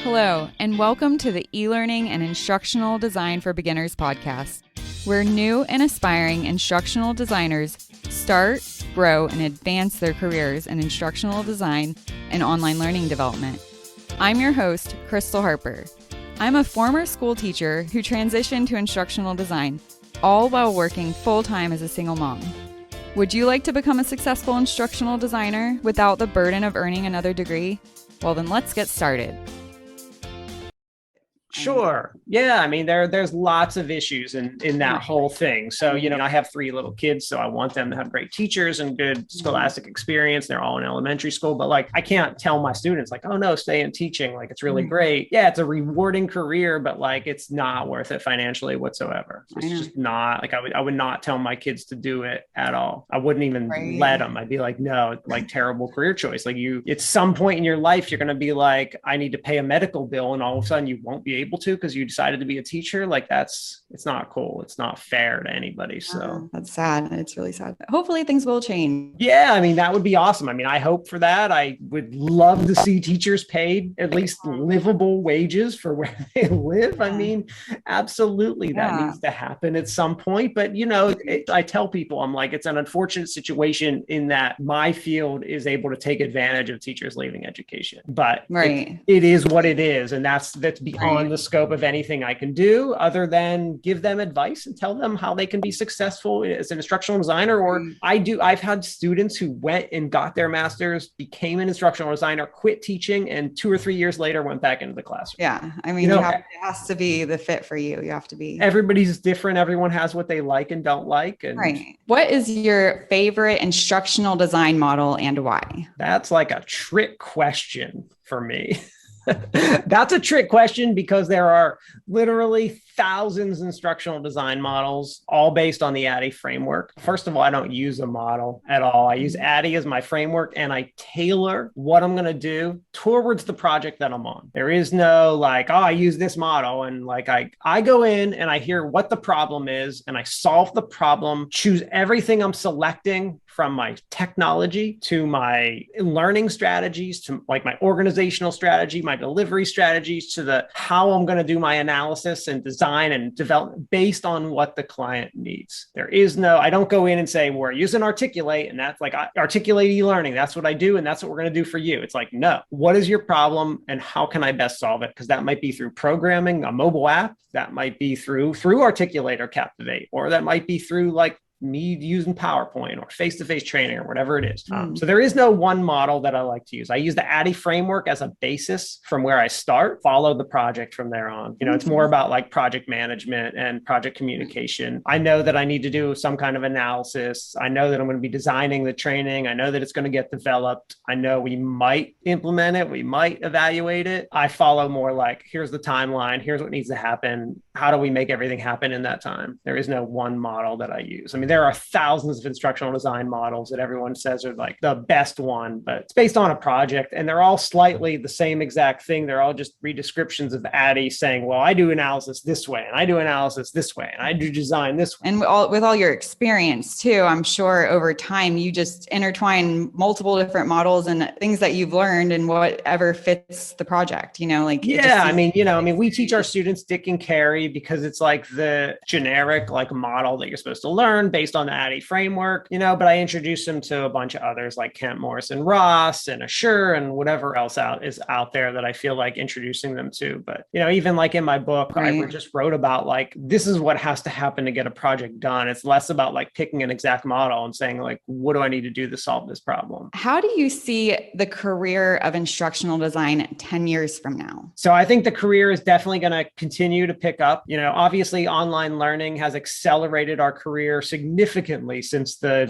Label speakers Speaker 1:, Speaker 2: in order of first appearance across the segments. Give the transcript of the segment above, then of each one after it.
Speaker 1: Hello, and welcome to the eLearning and Instructional Design for Beginners podcast, where new and aspiring instructional designers start, grow, and advance their careers in instructional design and online learning development. I'm your host, Crystal Harper. I'm a former school teacher who transitioned to instructional design, all while working full-time as a single mom. Would you like to become a successful instructional designer without the burden of earning another degree? Well, then let's get started.
Speaker 2: Sure. Yeah. I mean, there's lots of issues in that whole thing. So, I have 3 little kids, so I want them to have great teachers and good scholastic experience. They're all in elementary school, but I can't tell my students oh no, stay in teaching. It's really great. Yeah. It's a rewarding career, but it's not worth it financially whatsoever. It's just not I would not tell my kids to do it at all. I wouldn't even let them. I'd be no, terrible career choice. At some point in your life, you're going to be I need to pay a medical bill, and all of a sudden you won't be able to because you decided to be a teacher. It's not cool. It's not fair to anybody. So
Speaker 1: that's sad. It's really sad. Hopefully things will change.
Speaker 2: Yeah, I mean, that would be awesome. I mean, I hope for that. I would love to see teachers paid at least livable wages for where they live. I mean, absolutely, that needs to happen at some point. But I tell people, I'm it's an unfortunate situation in that my field is able to take advantage of teachers leaving education. But it is what it is, and that's beyond the scope of anything I can do other than give them advice and tell them how they can be successful as an instructional designer. Or I've had students who went and got their master's, became an instructional designer, quit teaching, and 2 or 3 years later went back into the classroom.
Speaker 1: Yeah. I mean, it has to be the fit for you. You have to be.
Speaker 2: Everybody's different. Everyone has what they like and don't like. And
Speaker 1: What is your favorite instructional design model and why?
Speaker 2: That's a trick question for me. That's a trick question because there are literally thousands of instructional design models, all based on the ADDIE framework. First of all, I don't use a model at all. I use ADDIE as my framework, and I tailor what I'm going to do towards the project that I'm on. There is no I use this model, and I go in and I hear what the problem is, and I solve the problem, choose everything I'm selecting from my technology to my learning strategies to my organizational strategy, my delivery strategies, to the how I'm going to do my analysis and design and develop based on what the client needs. There is no, I don't go in and say, we're using Articulate, and that's Articulate eLearning. That's what I do, and that's what we're going to do for you. It's no, what is your problem and how can I best solve it? Because that might be through programming a mobile app, that might be through Articulate or Captivate, or that might be through me using PowerPoint or face-to-face training or whatever it is. So there is no one model that I like to use. I use the ADDIE framework as a basis from where I start, follow the project from there on. It's more about project management and project communication. I know that I need to do some kind of analysis. I know that I'm going to be designing the training. I know that it's going to get developed. I know we might implement it. We might evaluate it. I follow more here's the timeline. Here's what needs to happen. How do we make everything happen in that time? There is no one model that I use. I mean, there are thousands of instructional design models that everyone says are the best one, but it's based on a project, and they're all slightly the same exact thing. They're all just redescriptions of ADDIE saying, well, I do analysis this way, and I do analysis this way, and I do design this way.
Speaker 1: And with all your experience too, I'm sure over time you just intertwine multiple different models and things that you've learned and whatever fits the project,
Speaker 2: we teach our students Dick and Carey because it's the generic model that you're supposed to learn based on the ADDIE framework, but I introduce them to a bunch of others like Kent Morrison Ross and Assure and whatever else is out there that I feel introducing them to. But, even in my book, I just wrote about this is what has to happen to get a project done. It's less about picking an exact model and saying what do I need to do to solve this problem?
Speaker 1: How do you see the career of instructional design 10 years from now?
Speaker 2: So I think the career is definitely going to continue to pick up. Obviously online learning has accelerated our career significantly since the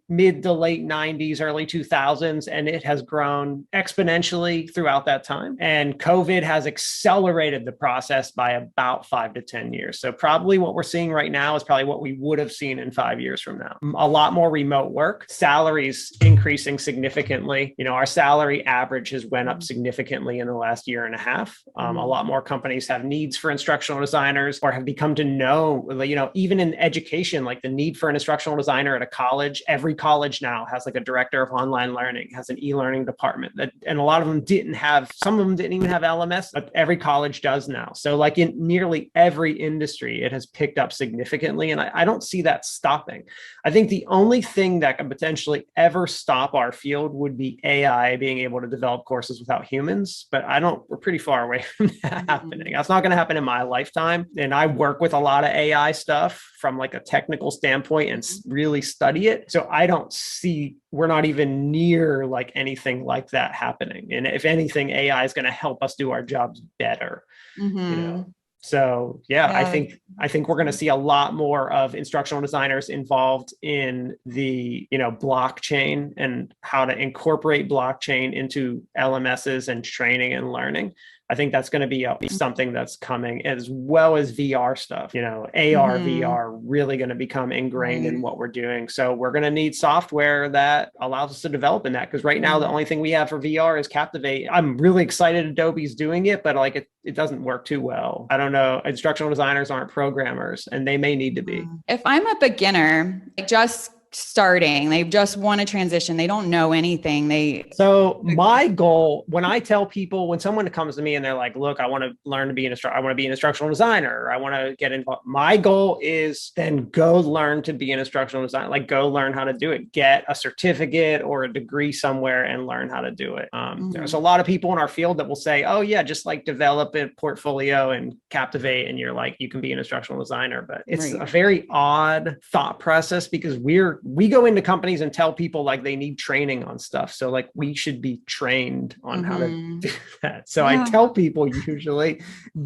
Speaker 2: mid to late 90s, early 2000s, and it has grown exponentially throughout that time. And COVID has accelerated the process by about 5 to 10 years. So probably what we're seeing right now is probably what we would have seen in 5 years from now. A lot more remote work, salaries increasing significantly. Our salary average has went up significantly in the last year and a half. A lot more companies have needs for instructional designers or have become to know, even in education, the need for an instructional designer at a college. Every college now has like a director of online learning, has an e-learning department and a lot of them didn't have, some of them didn't even have LMS, but every college does now. So like in nearly every industry, it has picked up significantly. And I don't see that stopping. I think the only thing that could potentially ever stop our field would be AI being able to develop courses without humans. But we're pretty far away from that happening. That's not going to happen in my lifetime. And I work with a lot of AI stuff from like a technical standpoint and really study it. So I don't see, we're not even near like anything like that happening. And if anything, AI is going to help us do our jobs better. You know? So yeah, I think we're going to see a lot more of instructional designers involved in the, blockchain and how to incorporate blockchain into LMSs and training and learning. I think that's going to be something that's coming, as well as VR stuff. AR, VR really going to become ingrained in what we're doing. So we're going to need software that allows us to develop in that. Because right now, the only thing we have for VR is Captivate. I'm really excited Adobe's doing it, but like it doesn't work too well. I don't know. Instructional designers aren't programmers, and they may need to be.
Speaker 1: If I'm a beginner, just starting, they just want to transition, they don't know anything.
Speaker 2: So my goal, when I tell people, when someone comes to me and they're like, look, I want to learn to be I want to be an instructional designer, or I want to get involved. My goal is then go learn to be an instructional designer, like go learn how to do it, get a certificate or a degree somewhere and learn how to do it. There's a lot of people in our field that will say, oh yeah, just like develop a portfolio and Captivate and you're like, you can be an instructional designer. But it's a very odd thought process because we go into companies and tell people like they need training on stuff. So like we should be trained on how to do that. So I tell people usually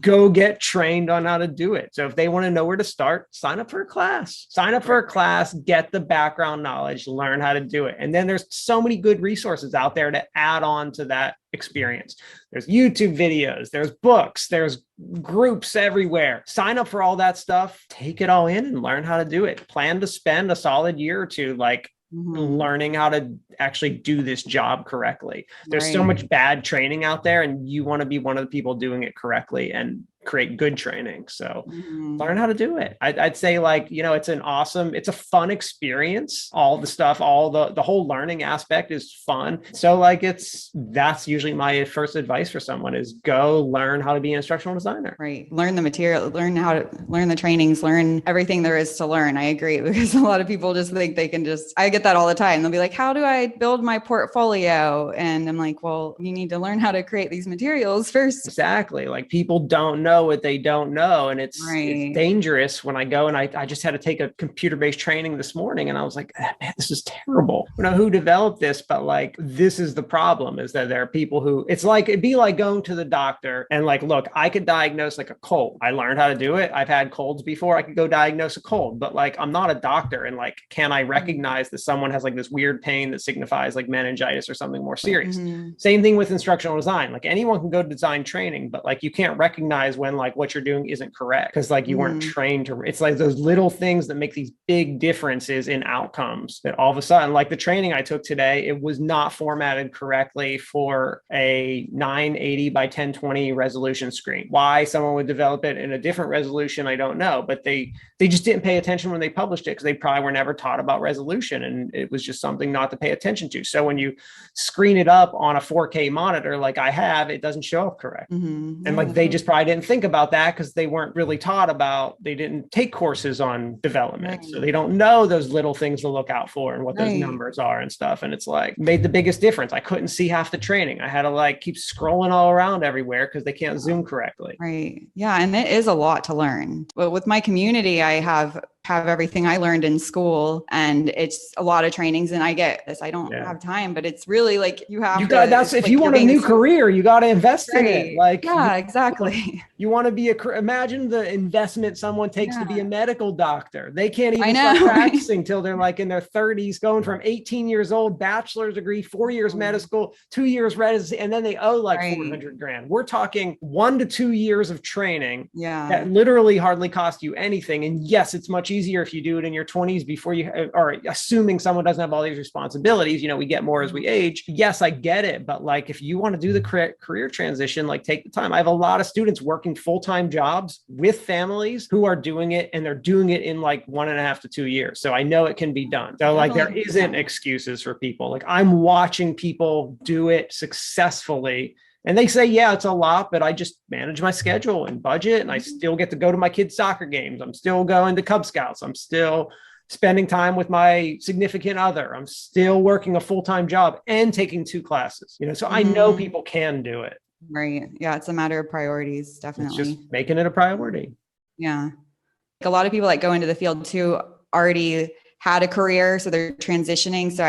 Speaker 2: go get trained on how to do it. So if they want to know where to start, sign up for a class, get the background knowledge, learn how to do it. And then there's so many good resources out there to add on to that experience. There's YouTube videos, there's books, there's groups everywhere. Sign up for all that stuff, take it all in and learn how to do it. Plan to spend a solid year or two like learning how to actually do this job correctly. There's so much bad training out there and you want to be one of the people doing it correctly and create good training. So learn how to do it. I'd say like, it's a fun experience. All the stuff, all the whole learning aspect is fun. So like that's usually my first advice for someone is go learn how to be an instructional designer.
Speaker 1: Right. Learn the material, learn how to learn the trainings, learn everything there is to learn. I agree, because a lot of people just think they can I get that all the time. They'll be like, how do I build my portfolio? And I'm like, well, you need to learn how to create these materials first.
Speaker 2: Exactly. Like people don't know what they don't know. And it's dangerous when I go and I just had to take a computer-based training this morning. And I was like, man, this is terrible. I don't know who developed this, but like, this is the problem is that there are people who it'd be like going to the doctor and like, look, I could diagnose like a cold. I learned how to do it. I've had colds before. I could go diagnose a cold, but like, I'm not a doctor. And like, can I recognize that someone has like this weird pain that signifies like meningitis or something more serious? Same thing with instructional design. Like anyone can go to design training, but like, you can't recognize when like what you're doing isn't correct because like you weren't trained to. It's like those little things that make these big differences in outcomes that all of a sudden, like the training I took today, it was not formatted correctly for a 980 by 1020 resolution screen. Why someone would develop it in a different resolution, I don't know, but they just didn't pay attention when they published it because they probably were never taught about resolution and it was just something not to pay attention to. So when you screen it up on a 4K monitor like I have, it doesn't show up correct. And like they just probably didn't think about that because they weren't really taught about, they didn't take courses on development. So they don't know those little things to look out for and what those numbers are and stuff. And it's like made the biggest difference. I couldn't see half the training. I had to like keep scrolling all around everywhere because they can't zoom correctly.
Speaker 1: Right. Yeah. And it is a lot to learn. But with my community, I have everything I learned in school and it's a lot of trainings and I get this. I don't have time, but it's really like that's if
Speaker 2: like, you want a new career, you got to invest in it. Like,
Speaker 1: exactly.
Speaker 2: You want to be imagine the investment someone takes to be a medical doctor. They can't even start practicing till they're like in their 30s, going from 18 years old, bachelor's degree, 4 years medical school, 2 years residency, and then they owe like $400,000. We're talking 1 to 2 years of training that literally hardly cost you anything. And yes, it's much easier if you do it in your 20s before you are assuming someone doesn't have all these responsibilities. We get more as we age. Yes, I get it. But like, if you want to do the career transition, like take the time. I have a lot of students working full-time jobs with families who are doing it, and they're doing it in like 1.5 to 2 years. So I know it can be done. So like, there isn't excuses for people. Like, I'm watching people do it successfully. And they say, yeah, it's a lot, but I just manage my schedule and budget, and I still get to go to my kids' soccer games. I'm still going to Cub Scouts. I'm still spending time with my significant other. I'm still working a full-time job and taking 2 classes. So I know people can do it.
Speaker 1: Right. Yeah. It's a matter of priorities. Definitely.
Speaker 2: It's just making it a priority.
Speaker 1: Yeah. Like, a lot of people that go into the field too already had a career, so they're transitioning. So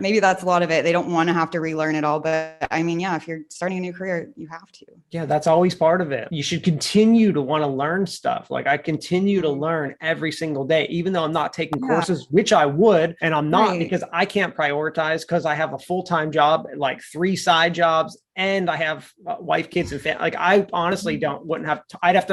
Speaker 1: maybe that's a lot of it. They don't want to have to relearn it all. But I mean, yeah, if you're starting a new career, you have to. Yeah,
Speaker 2: that's always part of it. You should continue to want to learn stuff. Like, I continue to learn every single day, even though I'm not taking courses, which I would. And I'm not because I can't prioritize, because I have a full-time job, like 3 side jobs, and I have wife, kids, and family. Like, I honestly wouldn't have. I'd have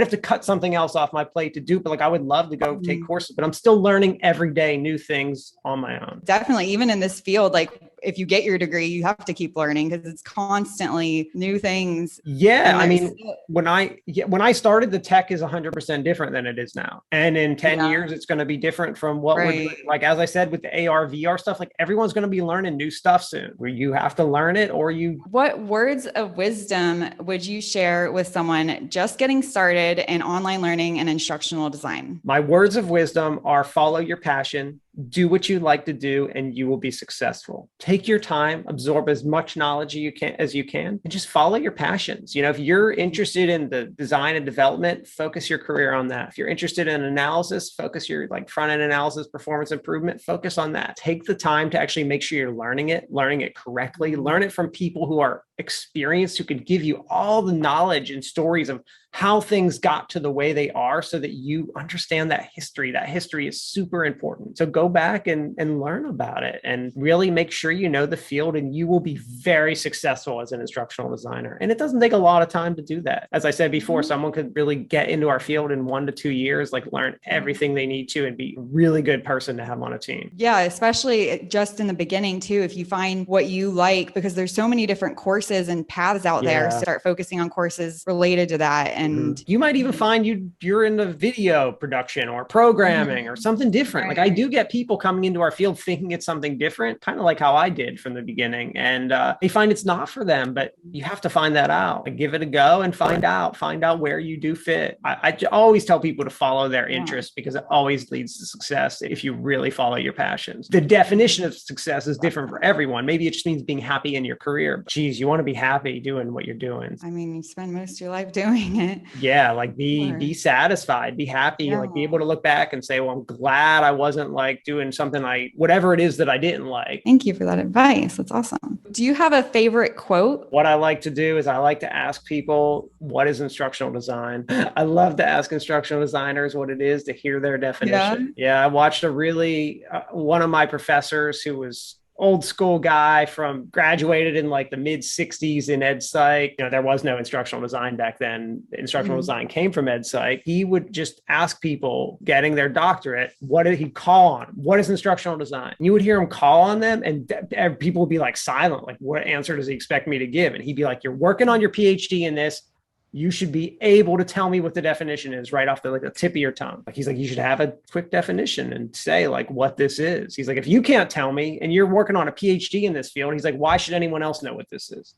Speaker 2: to cut something else off my plate to do. But like, I would love to go take courses, but I'm still learning every day new things on my own.
Speaker 1: Definitely, even in this field, like, if you get your degree, you have to keep learning, because it's constantly new things.
Speaker 2: Yeah, I mean, when I started, the tech is 100% different than it is now, and in 10 years, it's going to be different from what we're doing. Like, as I said, with the AR, VR stuff, like, everyone's going to be learning new stuff soon. Where you have to learn it, or you.
Speaker 1: What words of wisdom would you share with someone just getting started in online learning and instructional design?
Speaker 2: My words of wisdom are: follow your passion, do what you like to do, and you will be successful. Take your time, absorb as much knowledge as you can, and just follow your passions. If you're interested in the design and development, focus your career on that. If you're interested in analysis, focus your front end analysis, performance improvement, focus on that. Take the time to actually make sure you're learning it correctly. Learn it from people who are experienced, who can give you all the knowledge and stories of how things got to the way they are, so that you understand that history. That history is super important. So go back and learn about it, and really make sure you know the field, and you will be very successful as an instructional designer. And it doesn't take a lot of time to do that. As I said before, someone could really get into our field in 1 to 2 years, like learn everything they need to, and be a really good person to have on a team.
Speaker 1: Yeah, especially just in the beginning too, if you find what you like, because there's so many different courses and paths out there. So start focusing on courses related to that. And
Speaker 2: you might even find you're in the video production or programming or something different. Like, I do get people coming into our field thinking it's something different, kind of like how I did from the beginning. And they find it's not for them, but you have to find that out. Like, give it a go and find out where you do fit. I always tell people to follow their interests, because it always leads to success if you really follow your passions. The definition of success is different for everyone. Maybe it just means being happy in your career. Geez, you want to be happy doing what you're doing.
Speaker 1: I mean, you spend most of your life doing it.
Speaker 2: Yeah, like be satisfied, be happy, like be able to look back and say, well, I'm glad I wasn't like doing something whatever it is that I didn't like.
Speaker 1: Thank you for that advice. That's awesome. Do you have a favorite quote?
Speaker 2: What I like to do is I like to ask people, what is instructional design? I love to ask instructional designers what it is, to hear their definition. Yeah, I watched one of my professors who was old school guy graduated in like the mid 60s in ed psych. There was no instructional design back then. Instructional design came from ed psych. He would just ask people getting their doctorate, what did he call on? What is instructional design? You would hear him call on them, and people would be like silent. Like, what answer does he expect me to give? And he'd be like, you're working on your PhD in this. You should be able to tell me what the definition is right off the tip of your tongue. Like, he's like, you should have a quick definition and say like what this is. He's like, if you can't tell me and you're working on a PhD in this field, he's like, why should anyone else know what this is?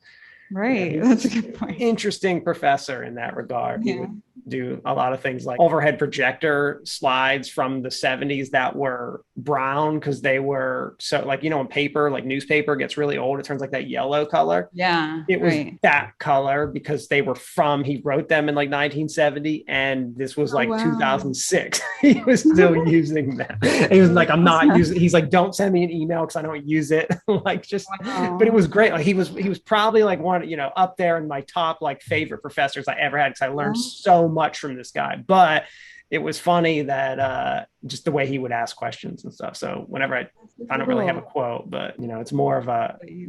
Speaker 1: Right. Yeah, that's a good point.
Speaker 2: Interesting professor in that regard. He would do a lot of things like overhead projector slides from the 70s that were brown, because they were so when paper, like newspaper gets really old, it turns like that yellow color.
Speaker 1: Yeah.
Speaker 2: It was that color because he wrote them in like 1970, and this was 2006. He was still using them. And he was like, I'm not using, he's like, don't send me an email because I don't use it. But it was great. Like, he was probably like one, up there in my top favorite professors I ever had, because I learned so much from this guy. But it was funny that just the way he would ask questions and stuff. So whenever I don't really have a quote, but it's more of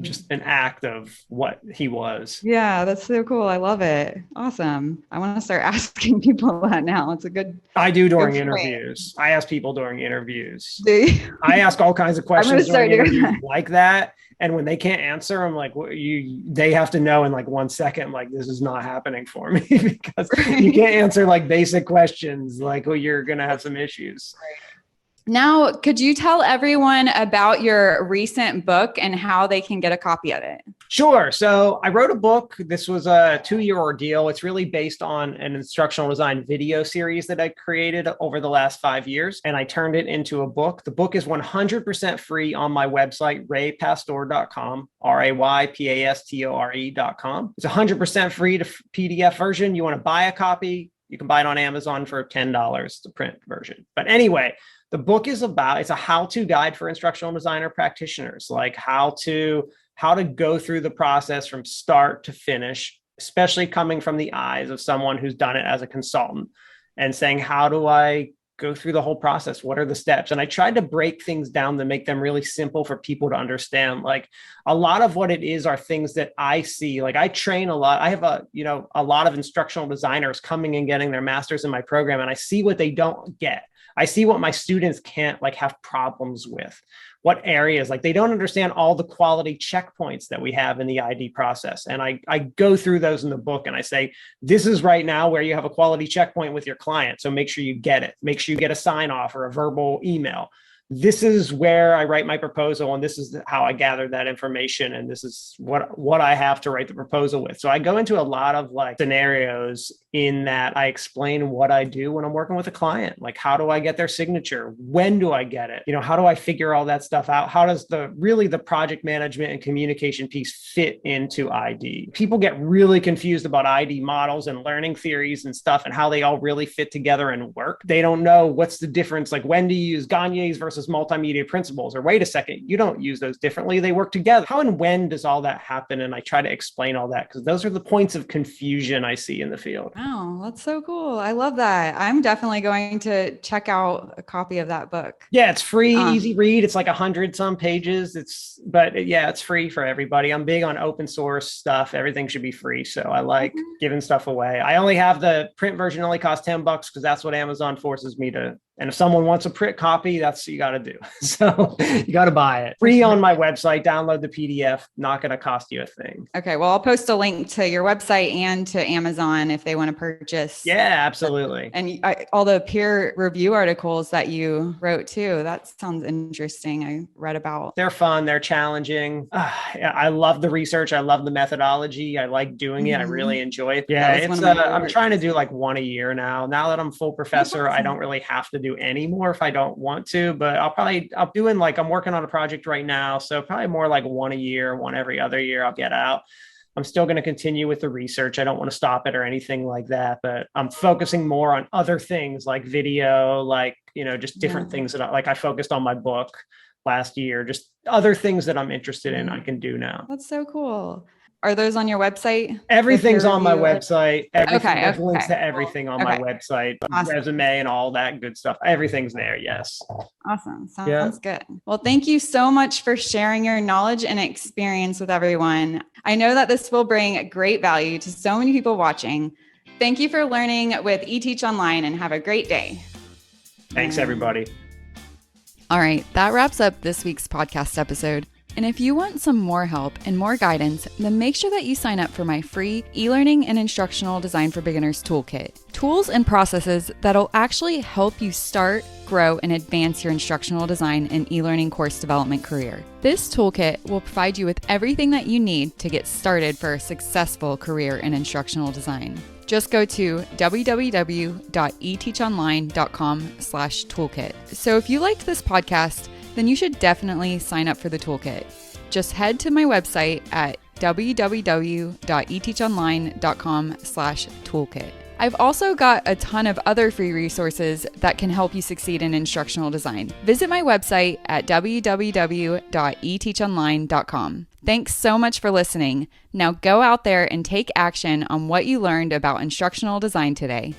Speaker 2: just an act of what he was.
Speaker 1: Yeah, that's so cool. I love it. Awesome. I want to start asking people that now. It's a good.
Speaker 2: I do during interviews. I ask people during interviews.
Speaker 1: Do you?
Speaker 2: I ask all kinds of questions during interviews
Speaker 1: that.
Speaker 2: like that. And when they can't answer, I'm like, they have to know in like 1 second, like, this is not happening for me because you can't answer like basic questions, like, well, you're going to have some issues.
Speaker 1: Now, could you tell everyone about your recent book and how they can get a copy of it?
Speaker 2: Sure. So I wrote a book. This was a 2-year ordeal. It's really based on an instructional design video series that I created over the last 5 years, and I turned it into a book. The book is 100% free on my website, raypastore.com, RAYPASTORE.com. It's 100% free to PDF version. You want to buy a copy, you can buy it on Amazon for $10, the print version. But anyway, the book is it's a how-to guide for instructional designer practitioners, like how to go through the process from start to finish, especially coming from the eyes of someone who's done it as a consultant and saying, how do I go through the whole process? What are the steps? And I tried to break things down to make them really simple for people to understand. Like a lot of what it is are things that I see. Like I train a lot. I have a lot of instructional designers coming and getting their masters in my program, and I see what they don't get. I see what my students can't have problems with, what areas, like they don't understand all the quality checkpoints that we have in the ID process. And I go through those in the book and I say, this is right now where you have a quality checkpoint with your client. So make sure you get it. Make sure you get a sign off or a verbal email. This is where I write my proposal, and this is how I gather that information, and this is what I have to write the proposal with. So I go into a lot of scenarios in that I explain what I do when I'm working with a client. Like, how do I get their signature? When do I get it? How do I figure all that stuff out? How does the project management and communication piece fit into ID? People get really confused about ID models and learning theories and stuff and how they all really fit together and work. They don't know what's the difference. Like, when do you use Gagne's versus multimedia principles? Or wait a second, you don't use those differently. They work together. How and when does all that happen? And I try to explain all that because those are the points of confusion I see in the field.
Speaker 1: Wow, that's so cool. I love that. I'm definitely going to check out a copy of that book.
Speaker 2: Yeah, it's free, easy read. It's like 100 some pages. It's free for everybody. I'm big on open source stuff. Everything should be free. So I like giving stuff away. I only have the print version, only costs $10 because that's what Amazon forces me to. And if someone wants a print copy, that's what you got to do. So you got to buy it. Free on my website. Download the PDF. Not going to cost you a thing.
Speaker 1: Okay. Well, I'll post a link to your website and to Amazon if they want to purchase.
Speaker 2: Yeah, absolutely.
Speaker 1: And all the peer review articles that you wrote too. That sounds interesting. I read about.
Speaker 2: They're fun. They're challenging. I love the research. I love the methodology. I like doing it. I really enjoy it. Yeah, I'm trying to do one a year now. Now that I'm full professor, I don't really have to do any more if I don't want to, but I'm working on a project right now. So probably more like one a year, one every other year I'll get out. I'm still going to continue with the research. I don't want to stop it or anything like that, but I'm focusing more on other things like video, just different things that I focused on my book last year, just other things that I'm interested in I can do now.
Speaker 1: That's so cool. Are those on your website?
Speaker 2: Everything's on my website. There's links to everything on my website,
Speaker 1: awesome.
Speaker 2: Resume and all that good stuff. Everything's there. Yes.
Speaker 1: Awesome. Sounds good. Well, thank you so much for sharing your knowledge and experience with everyone. I know that this will bring great value to so many people watching. Thank you for learning with eTeach Online, and have a great day.
Speaker 2: Thanks, everybody.
Speaker 1: All right. That wraps up this week's podcast episode. And if you want some more help and more guidance, then make sure that you sign up for my free eLearning and Instructional Design for Beginners toolkit. Tools and processes that'll actually help you start, grow, and advance your instructional design and e-learning course development career. This toolkit will provide you with everything that you need to get started for a successful career in instructional design. Just go to www.eteachonline.com/toolkit. So if you liked this podcast, then you should definitely sign up for the toolkit. Just head to my website at www.eteachonline.com/toolkit. I've also got a ton of other free resources that can help you succeed in instructional design. Visit my website at www.eteachonline.com. Thanks so much for listening. Now go out there and take action on what you learned about instructional design today.